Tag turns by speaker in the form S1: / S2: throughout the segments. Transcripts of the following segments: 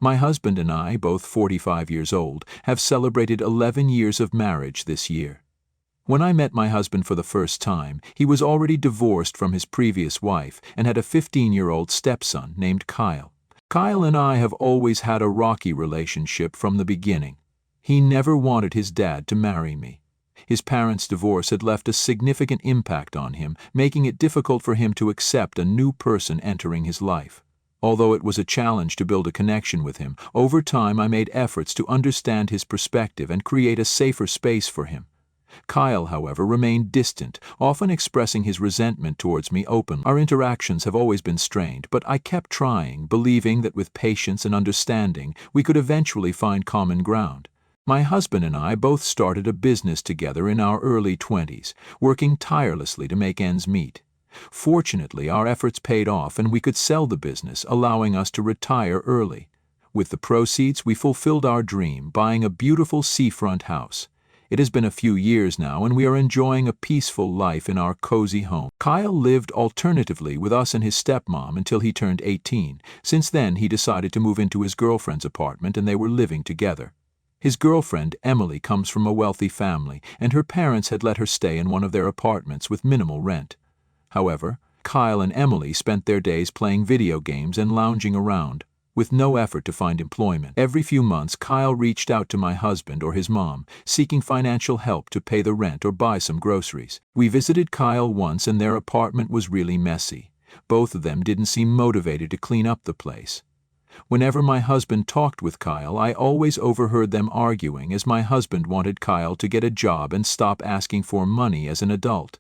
S1: My husband and I, both 45 years old, have celebrated 11 years of marriage this year. When I met my husband for the first time, he was already divorced from his previous wife and had a 15-year-old stepson named Kyle. Kyle and I have always had a rocky relationship from the beginning. He never wanted his dad to marry me. His parents' divorce had left a significant impact on him, making it difficult for him to accept a new person entering his life. Although it was a challenge to build a connection with him, over time I made efforts to understand his perspective and create a safer space for him. Kyle, however, remained distant, often expressing his resentment towards me openly. Our interactions have always been strained, but I kept trying, believing that with patience and understanding, we could eventually find common ground. My husband and I both started a business together in our early 20s, working tirelessly to make ends meet. Fortunately, our efforts paid off and we could sell the business, allowing us to retire early. With the proceeds, we fulfilled our dream, buying a beautiful seafront house. It has been a few years now and we are enjoying a peaceful life in our cozy home. Kyle lived alternatively with us and his stepmom until he turned 18. Since then, he decided to move into his girlfriend's apartment and they were living together. His girlfriend, Emily, comes from a wealthy family and her parents had let her stay in one of their apartments with minimal rent. However, Kyle and Emily spent their days playing video games and lounging around, with no effort to find employment. Every few months, Kyle reached out to my husband or his mom, seeking financial help to pay the rent or buy some groceries. We visited Kyle once and their apartment was really messy. Both of them didn't seem motivated to clean up the place. Whenever my husband talked with Kyle, I always overheard them arguing as my husband wanted Kyle to get a job and stop asking for money as an adult.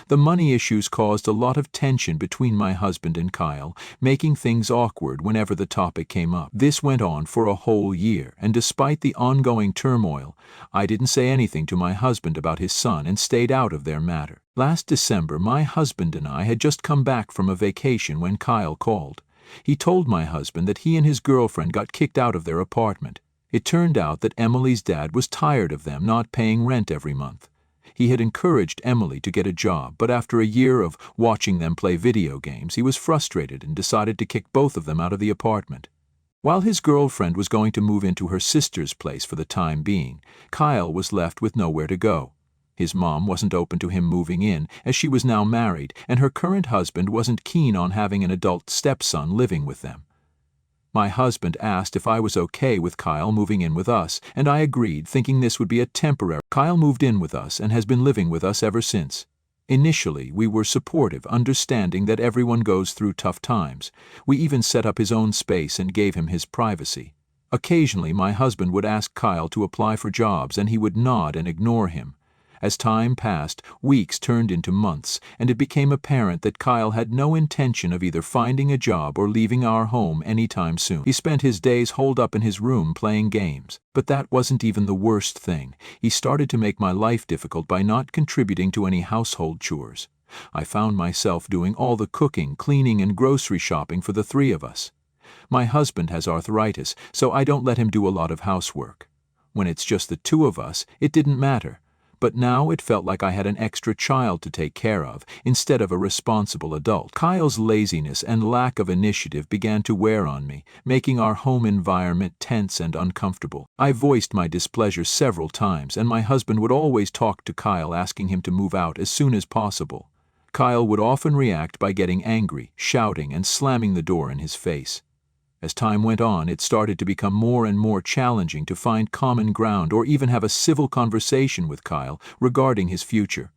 S1: The money issues caused a lot of tension between my husband and Kyle, making things awkward whenever the topic came up. This went on for a whole year, and despite the ongoing turmoil, I didn't say anything to my husband about his son and stayed out of their matter. Last December, my husband and I had just come back from a vacation when Kyle called. He told my husband that he and his girlfriend got kicked out of their apartment. It turned out that Emily's dad was tired of them not paying rent every month. He had encouraged Emily to get a job, but after a year of watching them play video games, he was frustrated and decided to kick both of them out of the apartment. While his girlfriend was going to move into her sister's place for the time being, Kyle was left with nowhere to go. His mom wasn't open to him moving in, as she was now married, and her current husband wasn't keen on having an adult stepson living with them. My husband asked if I was okay with Kyle moving in with us, and I agreed, thinking this would be a temporary. Kyle moved in with us and has been living with us ever since. Initially, we were supportive, understanding that everyone goes through tough times. We even set up his own space and gave him his privacy. Occasionally, my husband would ask Kyle to apply for jobs and he would nod and ignore him. As time passed, weeks turned into months, and it became apparent that Kyle had no intention of either finding a job or leaving our home anytime soon. He spent his days holed up in his room playing games. But that wasn't even the worst thing. He started to make my life difficult by not contributing to any household chores. I found myself doing all the cooking, cleaning, and grocery shopping for the three of us. My husband has arthritis, so I don't let him do a lot of housework. When it's just the two of us, it didn't matter. But now it felt like I had an extra child to take care of, instead of a responsible adult. Kyle's laziness and lack of initiative began to wear on me, making our home environment tense and uncomfortable. I voiced my displeasure several times, and my husband would always talk to Kyle, asking him to move out as soon as possible. Kyle would often react by getting angry, shouting, and slamming the door in his face. As time went on, it started to become more and more challenging to find common ground or even have a civil conversation with Kyle regarding his future.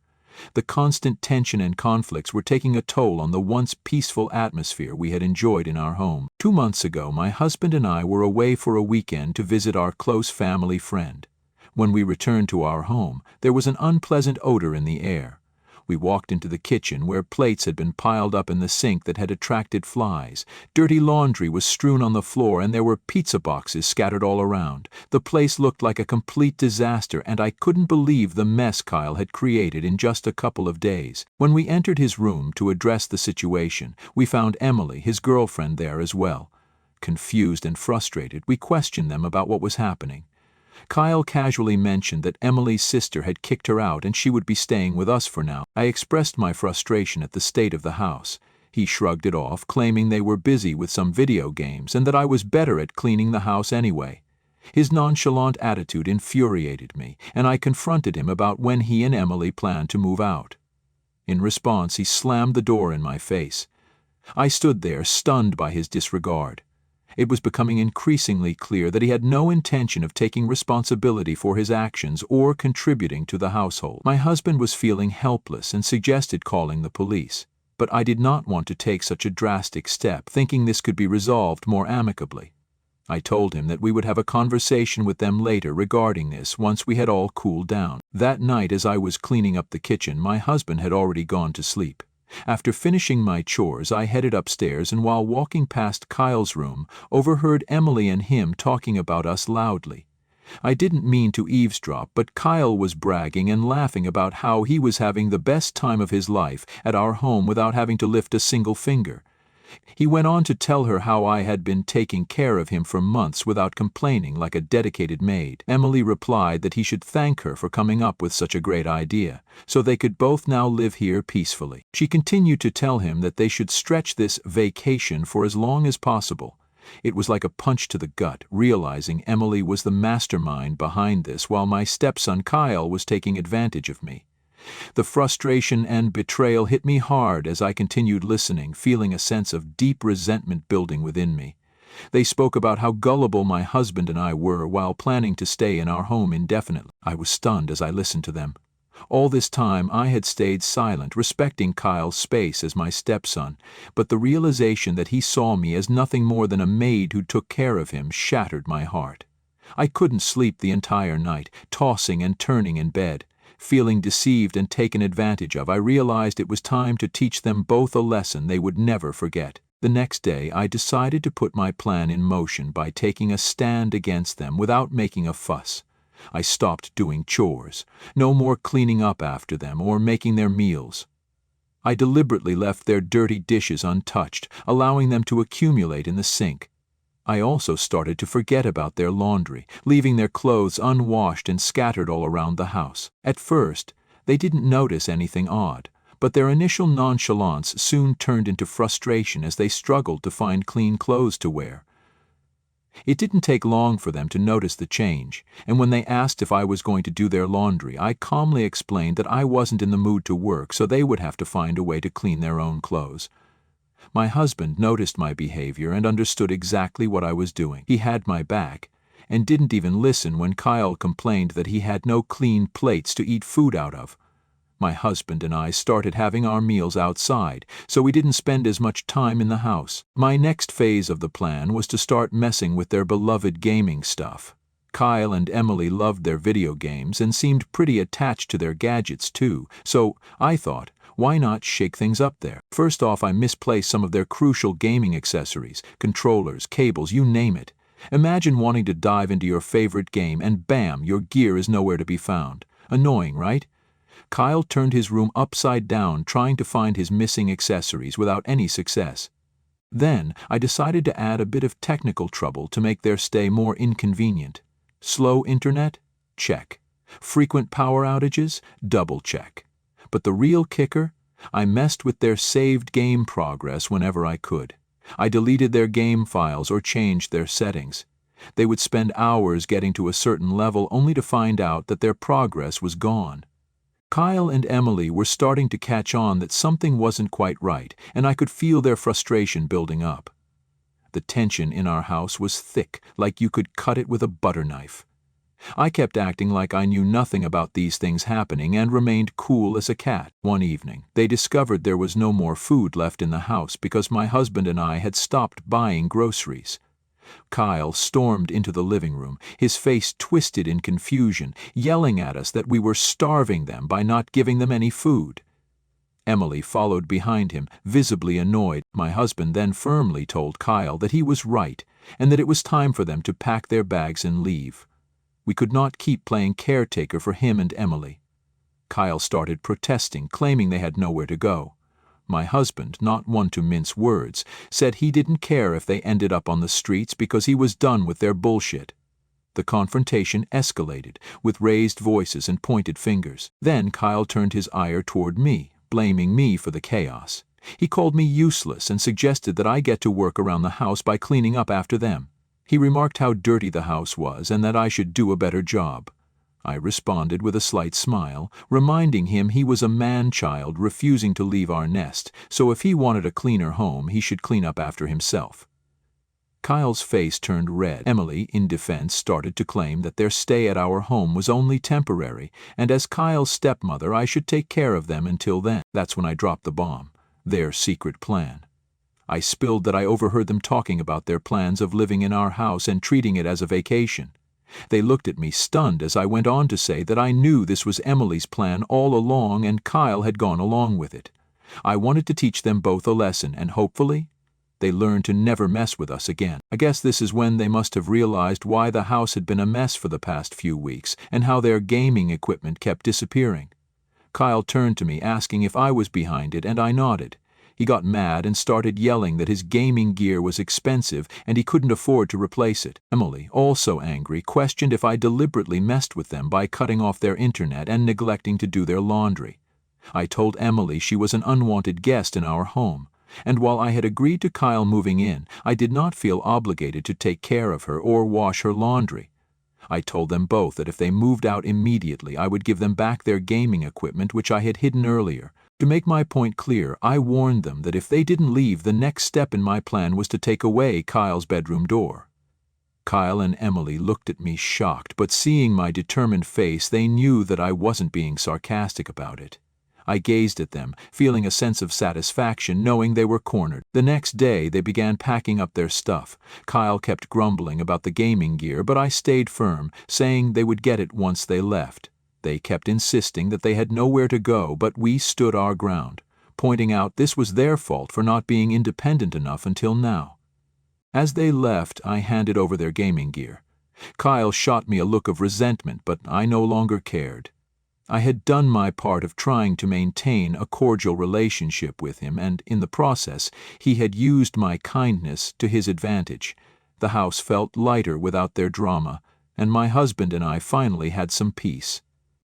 S1: The constant tension and conflicts were taking a toll on the once peaceful atmosphere we had enjoyed in our home. 2 months ago, my husband and I were away for a weekend to visit our close family friend. When we returned to our home, there was an unpleasant odor in the air. We walked into the kitchen where plates had been piled up in the sink that had attracted flies. Dirty laundry was strewn on the floor and there were pizza boxes scattered all around. The place looked like a complete disaster and I couldn't believe the mess Kyle had created in just a couple of days. When we entered his room to address the situation, we found Emily, his girlfriend, there as well. Confused and frustrated, we questioned them about what was happening. Kyle casually mentioned that Emily's sister had kicked her out and she would be staying with us for now. I expressed my frustration at the state of the house. He shrugged it off, claiming they were busy with some video games and that I was better at cleaning the house anyway. His nonchalant attitude infuriated me, and I confronted him about when he and Emily planned to move out. In response, he slammed the door in my face. I stood there, stunned by his disregard. It was becoming increasingly clear that he had no intention of taking responsibility for his actions or contributing to the household. My husband was feeling helpless and suggested calling the police, but I did not want to take such a drastic step, thinking this could be resolved more amicably. I told him that we would have a conversation with them later regarding this once we had all cooled down. That night, as I was cleaning up the kitchen, my husband had already gone to sleep. After finishing my chores, I headed upstairs and while walking past Kyle's room, overheard Emily and him talking about us loudly. I didn't mean to eavesdrop, but Kyle was bragging and laughing about how he was having the best time of his life at our home without having to lift a single finger. He went on to tell her how I had been taking care of him for months without complaining, like a dedicated maid. Emily replied that he should thank her for coming up with such a great idea, so they could both now live here peacefully. She continued to tell him that they should stretch this vacation for as long as possible. It was like a punch to the gut, realizing Emily was the mastermind behind this while my stepson Kyle was taking advantage of me. The frustration and betrayal hit me hard as I continued listening, feeling a sense of deep resentment building within me. They spoke about how gullible my husband and I were while planning to stay in our home indefinitely. I was stunned as I listened to them. All this time I had stayed silent, respecting Kyle's space as my stepson, but the realization that he saw me as nothing more than a maid who took care of him shattered my heart. I couldn't sleep the entire night, tossing and turning in bed. Feeling deceived and taken advantage of, I realized it was time to teach them both a lesson they would never forget. The next day, I decided to put my plan in motion by taking a stand against them without making a fuss. I stopped doing chores, no more cleaning up after them or making their meals. I deliberately left their dirty dishes untouched, allowing them to accumulate in the sink. I also started to forget about their laundry, leaving their clothes unwashed and scattered all around the house. At first, they didn't notice anything odd, but their initial nonchalance soon turned into frustration as they struggled to find clean clothes to wear. It didn't take long for them to notice the change, and when they asked if I was going to do their laundry, I calmly explained that I wasn't in the mood to work, so they would have to find a way to clean their own clothes. My husband noticed my behavior and understood exactly what I was doing. He had my back, and didn't even listen when Kyle complained that he had no clean plates to eat food out of. My husband and I started having our meals outside, so we didn't spend as much time in the house. My next phase of the plan was to start messing with their beloved gaming stuff. Kyle and Emily loved their video games and seemed pretty attached to their gadgets too, so I thought, why not shake things up there? First off, I misplaced some of their crucial gaming accessories, controllers, cables, you name it. Imagine wanting to dive into your favorite game and bam, your gear is nowhere to be found. Annoying, right? Kyle turned his room upside down trying to find his missing accessories without any success. Then, I decided to add a bit of technical trouble to make their stay more inconvenient. Slow internet? Check. Frequent power outages? Double check. But the real kicker? I messed with their saved game progress whenever I could. I deleted their game files or changed their settings. They would spend hours getting to a certain level only to find out that their progress was gone. Kyle and Emily were starting to catch on that something wasn't quite right, and I could feel their frustration building up. The tension in our house was thick, like you could cut it with a butter knife. I kept acting like I knew nothing about these things happening and remained cool as a cat. One evening, they discovered there was no more food left in the house because my husband and I had stopped buying groceries. Kyle stormed into the living room, his face twisted in confusion, yelling at us that we were starving them by not giving them any food. Emily followed behind him, visibly annoyed. My husband then firmly told Kyle that he was right and that it was time for them to pack their bags and leave. We could not keep playing caretaker for him and Emily. Kyle started protesting, claiming they had nowhere to go. My husband, not one to mince words, said he didn't care if they ended up on the streets because he was done with their bullshit. The confrontation escalated, with raised voices and pointed fingers. Then Kyle turned his ire toward me, blaming me for the chaos. He called me useless and suggested that I get to work around the house by cleaning up after them. He remarked how dirty the house was and that I should do a better job. I responded with a slight smile, reminding him he was a man-child refusing to leave our nest, so if he wanted a cleaner home, he should clean up after himself. Kyle's face turned red. Emily, in defense, started to claim that their stay at our home was only temporary, and as Kyle's stepmother, I should take care of them until then. That's when I dropped the bomb. Their secret plan. I spilled that I overheard them talking about their plans of living in our house and treating it as a vacation. They looked at me stunned as I went on to say that I knew this was Emily's plan all along and Kyle had gone along with it. I wanted to teach them both a lesson and hopefully they learned to never mess with us again. I guess this is when they must have realized why the house had been a mess for the past few weeks and how their gaming equipment kept disappearing. Kyle turned to me asking if I was behind it and I nodded. He got mad and started yelling that his gaming gear was expensive and he couldn't afford to replace it. Emily, also angry, questioned if I deliberately messed with them by cutting off their internet and neglecting to do their laundry. I told Emily she was an unwanted guest in our home, and while I had agreed to Kyle moving in, I did not feel obligated to take care of her or wash her laundry. I told them both that if they moved out immediately, I would give them back their gaming equipment which I had hidden earlier. To make my point clear, I warned them that if they didn't leave, the next step in my plan was to take away Kyle's bedroom door. Kyle and Emily looked at me shocked, but seeing my determined face, they knew that I wasn't being sarcastic about it. I gazed at them, feeling a sense of satisfaction knowing they were cornered. The next day, they began packing up their stuff. Kyle kept grumbling about the gaming gear, but I stayed firm, saying they would get it once they left. They kept insisting that they had nowhere to go, but we stood our ground, pointing out this was their fault for not being independent enough until now. As they left, I handed over their gaming gear. Kyle shot me a look of resentment, but I no longer cared. I had done my part of trying to maintain a cordial relationship with him, and in the process, he had used my kindness to his advantage. The house felt lighter without their drama, and my husband and I finally had some peace.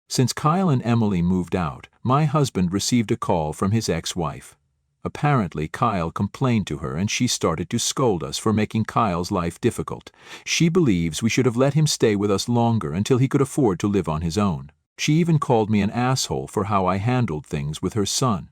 S1: Since Kyle and Emily moved out, my husband received a call from his ex-wife. Apparently, Kyle complained to her and she started to scold us for making Kyle's life difficult. She believes we should have let him stay with us longer until he could afford to live on his own. She even called me an asshole for how I handled things with her son.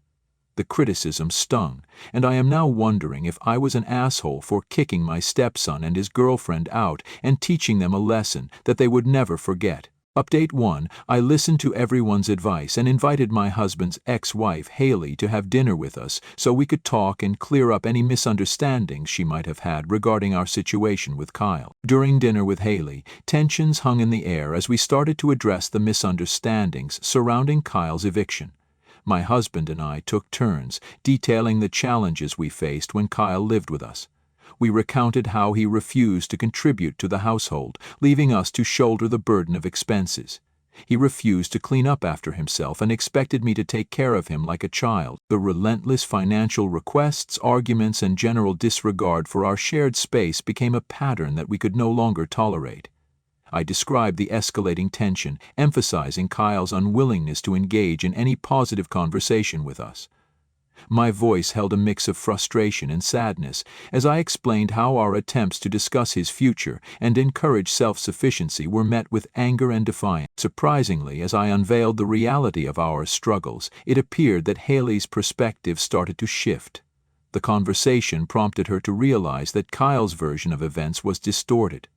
S1: The criticism stung, and I am now wondering if I was an asshole for kicking my stepson and his girlfriend out and teaching them a lesson that they would never forget. Update 1. I listened to everyone's advice and invited my husband's ex-wife, Haley, to have dinner with us so we could talk and clear up any misunderstandings she might have had regarding our situation with Kyle. During dinner with Haley, tensions hung in the air as we started to address the misunderstandings surrounding Kyle's eviction. My husband and I took turns detailing the challenges we faced when Kyle lived with us. We recounted how he refused to contribute to the household, leaving us to shoulder the burden of expenses. He refused to clean up after himself and expected me to take care of him like a child. The relentless financial requests, arguments, and general disregard for our shared space became a pattern that we could no longer tolerate. I described the escalating tension, emphasizing Kyle's unwillingness to engage in any positive conversation with us. My voice held a mix of frustration and sadness as I explained how our attempts to discuss his future and encourage self-sufficiency were met with anger and defiance. Surprisingly, as I unveiled the reality of our struggles, it appeared that Haley's perspective started to shift. The conversation prompted her to realize that Kyle's version of events was distorted.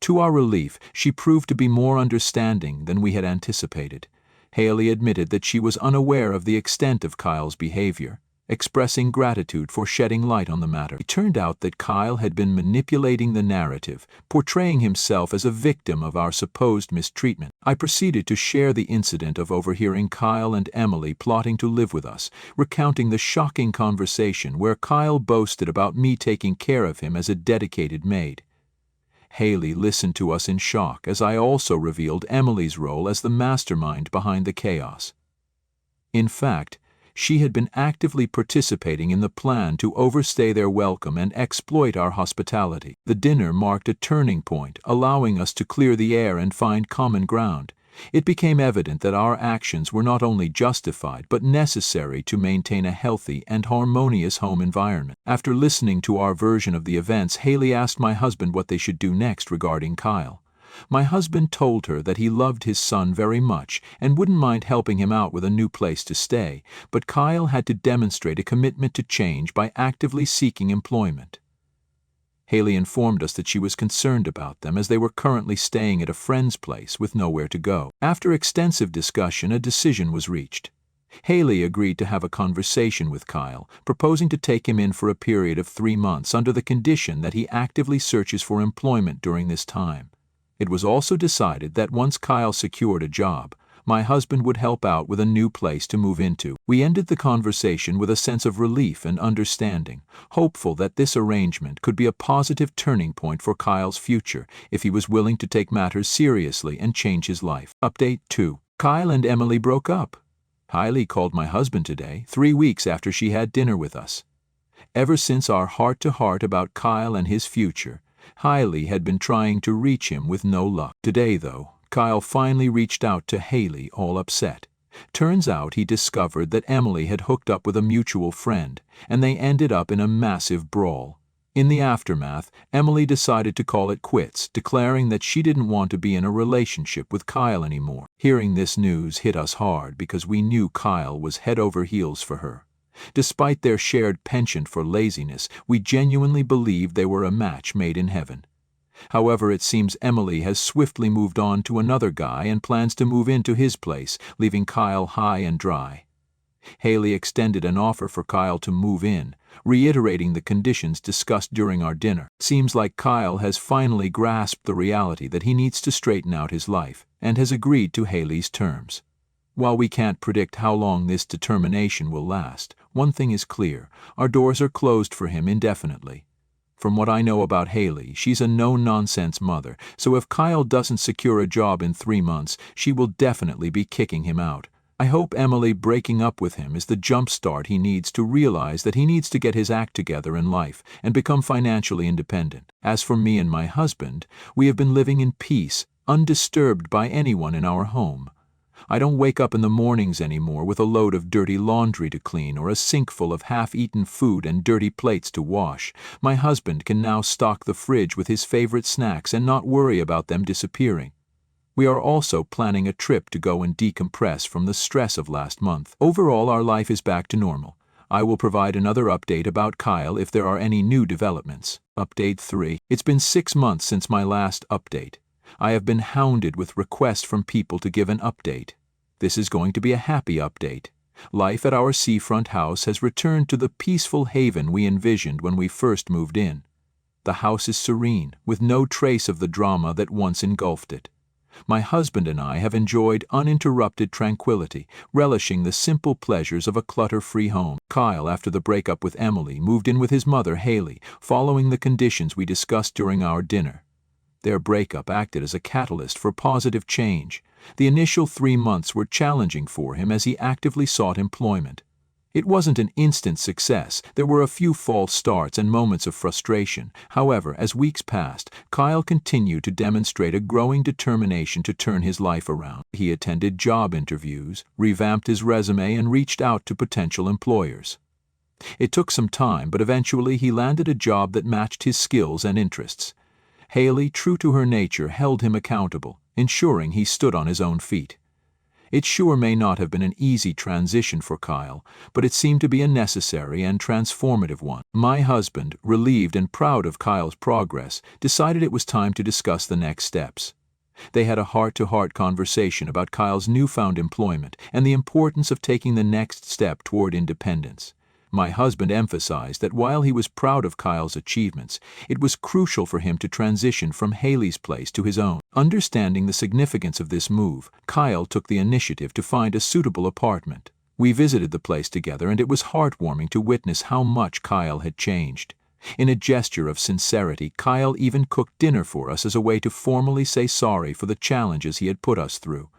S1: To our relief, she proved to be more understanding than we had anticipated. Haley admitted that she was unaware of the extent of Kyle's behavior, expressing gratitude for shedding light on the matter. It turned out that Kyle had been manipulating the narrative, portraying himself as a victim of our supposed mistreatment. I proceeded to share the incident of overhearing Kyle and Emily plotting to live with us, recounting the shocking conversation where Kyle boasted about me taking care of him as a dedicated maid. Haley listened to us in shock as I also revealed Emily's role as the mastermind behind the chaos. In fact, she had been actively participating in the plan to overstay their welcome and exploit our hospitality. The dinner marked a turning point, allowing us to clear the air and find common ground. It became evident that our actions were not only justified but necessary to maintain a healthy and harmonious home environment. After listening to our version of the events, Haley asked my husband what they should do next regarding Kyle. My husband told her that he loved his son very much and wouldn't mind helping him out with a new place to stay, but Kyle had to demonstrate a commitment to change by actively seeking employment. Haley informed us that she was concerned about them as they were currently staying at a friend's place with nowhere to go. After extensive discussion, a decision was reached. Haley agreed to have a conversation with Kyle, proposing to take him in for a period of 3 months under the condition that he actively searches for employment during this time. It was also decided that once Kyle secured a job, my husband would help out with a new place to move into. We ended the conversation with a sense of relief and understanding, hopeful that this arrangement could be a positive turning point for Kyle's future if he was willing to take matters seriously and change his life. Update 2. Kyle and Emily broke up. Haley called my husband today, 3 weeks after she had dinner with us. Ever since our heart-to-heart about Kyle and his future, Haley had been trying to reach him with no luck. Today, though, Kyle finally reached out to Haley, all upset. Turns out he discovered that Emily had hooked up with a mutual friend, and they ended up in a massive brawl. In the aftermath, Emily decided to call it quits, declaring that she didn't want to be in a relationship with Kyle anymore. Hearing this news hit us hard because we knew Kyle was head over heels for her. Despite their shared penchant for laziness, we genuinely believed they were a match made in heaven. However, it seems Emily has swiftly moved on to another guy and plans to move into his place, leaving Kyle high and dry. Haley extended an offer for Kyle to move in, reiterating the conditions discussed during our dinner. Seems like Kyle has finally grasped the reality that he needs to straighten out his life, and has agreed to Haley's terms. While we can't predict how long this determination will last, one thing is clear: our doors are closed for him indefinitely. From what I know about Haley, she's a no-nonsense mother, so if Kyle doesn't secure a job in 3 months, she will definitely be kicking him out. I hope Emily breaking up with him is the jump start he needs to realize that he needs to get his act together in life and become financially independent. As for me and my husband, we have been living in peace, undisturbed by anyone in our home. I don't wake up in the mornings anymore with a load of dirty laundry to clean or a sink full of half-eaten food and dirty plates to wash. My husband can now stock the fridge with his favorite snacks and not worry about them disappearing. We are also planning a trip to go and decompress from the stress of last month. Overall, our life is back to normal. I will provide another update about Kyle if there are any new developments. Update 3. It's been 6 months since my last update. I have been hounded with requests from people to give an update. This is going to be a happy update. Life at our seafront house has returned to the peaceful haven we envisioned when we first moved in. The house is serene, with no trace of the drama that once engulfed it. My husband and I have enjoyed uninterrupted tranquility, relishing the simple pleasures of a clutter-free home. Kyle, after the breakup with Emily, moved in with his mother, Haley, following the conditions we discussed during our dinner. Their breakup acted as a catalyst for positive change. The initial 3 months were challenging for him as he actively sought employment. It wasn't an instant success. There were a few false starts and moments of frustration. However, as weeks passed, Kyle continued to demonstrate a growing determination to turn his life around. He attended job interviews, revamped his resume, and reached out to potential employers. It took some time, but eventually he landed a job that matched his skills and interests. Haley, true to her nature, held him accountable, ensuring he stood on his own feet. It sure may not have been an easy transition for Kyle, but it seemed to be a necessary and transformative one. My husband, relieved and proud of Kyle's progress, decided it was time to discuss the next steps. They had a heart-to-heart conversation about Kyle's newfound employment and the importance of taking the next step toward independence. My husband emphasized that while he was proud of Kyle's achievements, it was crucial for him to transition from Haley's place to his own. Understanding the significance of this move, Kyle took the initiative to find a suitable apartment. We visited the place together, and it was heartwarming to witness how much Kyle had changed. In a gesture of sincerity, Kyle even cooked dinner for us as a way to formally say sorry for the challenges he had put us through.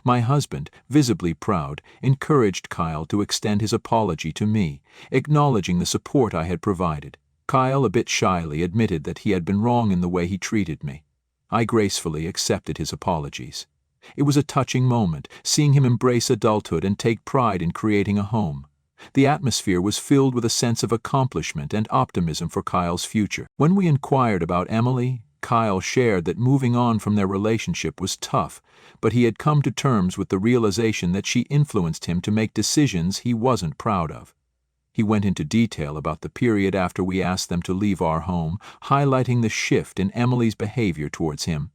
S1: My husband, visibly proud, encouraged Kyle to extend his apology to me, acknowledging the support I had provided. Kyle, a bit shyly, admitted that he had been wrong in the way he treated me. I gracefully accepted his apologies. It was a touching moment, seeing him embrace adulthood and take pride in creating a home. The atmosphere was filled with a sense of accomplishment and optimism for Kyle's future. When we inquired about Emily, Kyle shared that moving on from their relationship was tough, but he had come to terms with the realization that she influenced him to make decisions he wasn't proud of. He went into detail about the period after we asked them to leave our home, highlighting the shift in Emily's behavior towards him.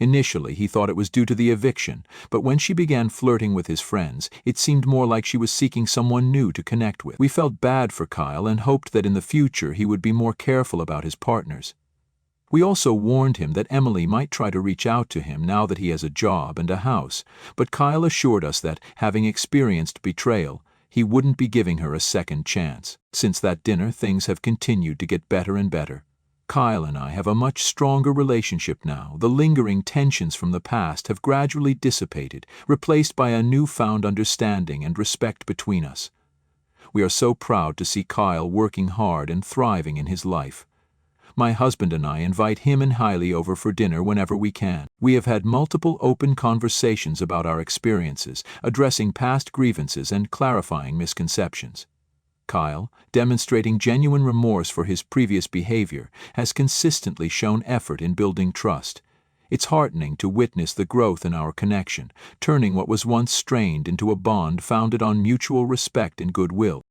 S1: Initially, he thought it was due to the eviction, but when she began flirting with his friends, it seemed more like she was seeking someone new to connect with. We felt bad for Kyle and hoped that in the future he would be more careful about his partners. We also warned him that Emily might try to reach out to him now that he has a job and a house, but Kyle assured us that, having experienced betrayal, he wouldn't be giving her a second chance. Since that dinner, things have continued to get better and better. Kyle and I have a much stronger relationship now. The lingering tensions from the past have gradually dissipated, replaced by a newfound understanding and respect between us. We are so proud to see Kyle working hard and thriving in his life. My husband and I invite him and Hailey over for dinner whenever we can. We have had multiple open conversations about our experiences, addressing past grievances and clarifying misconceptions. Kyle, demonstrating genuine remorse for his previous behavior, has consistently shown effort in building trust. It's heartening to witness the growth in our connection, turning what was once strained into a bond founded on mutual respect and goodwill.